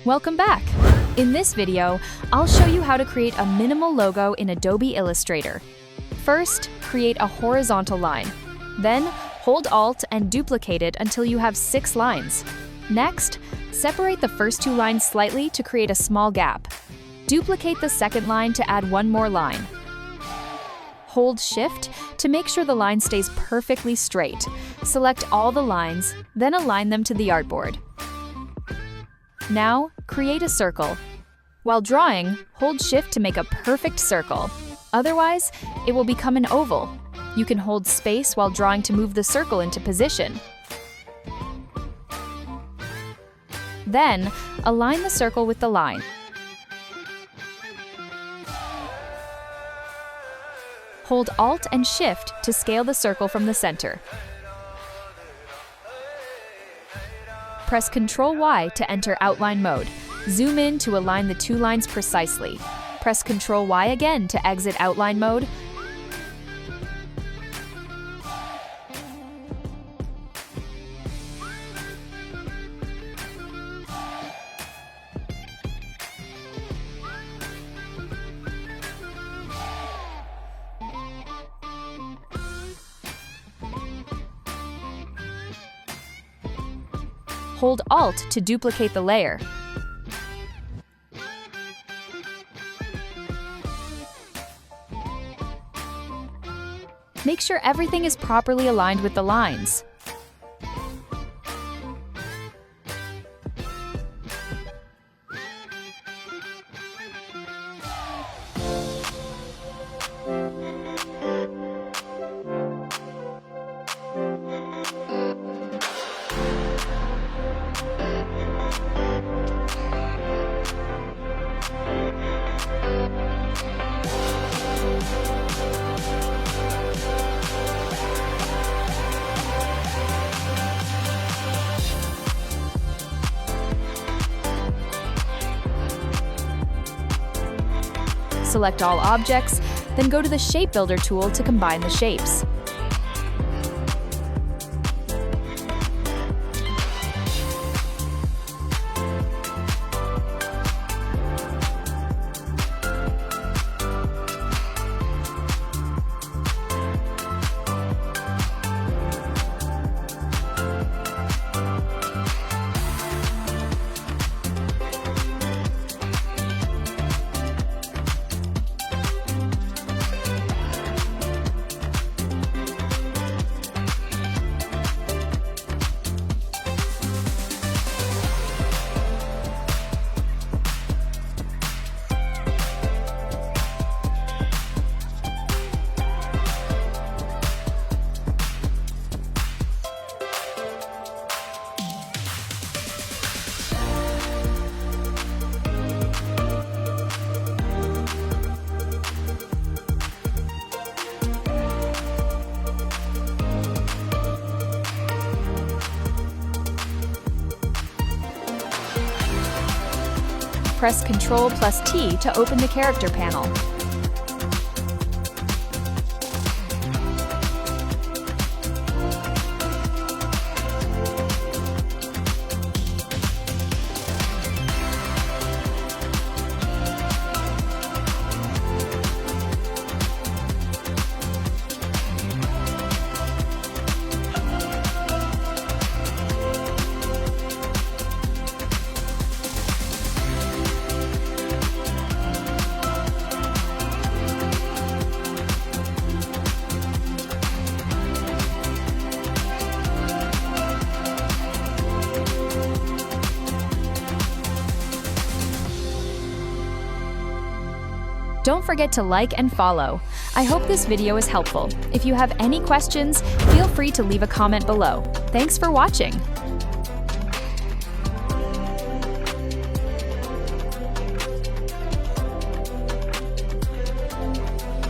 Welcome back! In this video, I'll show you how to create a minimal logo in Adobe Illustrator. First, create a horizontal line. Then, hold Alt and duplicate it until you have 6 lines. Next, separate the first 2 lines slightly to create a small gap. Duplicate the second line to add 1 more line. Hold Shift to make sure the line stays perfectly straight. Select all the lines, then align them to the artboard. Now, create a circle. While drawing, hold Shift to make a perfect circle. Otherwise, it will become an oval. You can hold space while drawing to move the circle into position. Then, align the circle with the line. Hold Alt and Shift to scale the circle from the center. Press Ctrl Y to enter outline mode. Zoom in to align the 2 lines precisely. Press Ctrl Y again to exit outline mode. Hold Alt to duplicate the layer. Make sure everything is properly aligned with the lines. Select all objects, then go to the Shape Builder tool to combine the shapes. Press Ctrl+T to open the character panel. Don't forget to like and follow. I hope this video is helpful. If you have any questions, feel free to leave a comment below. Thanks for watching.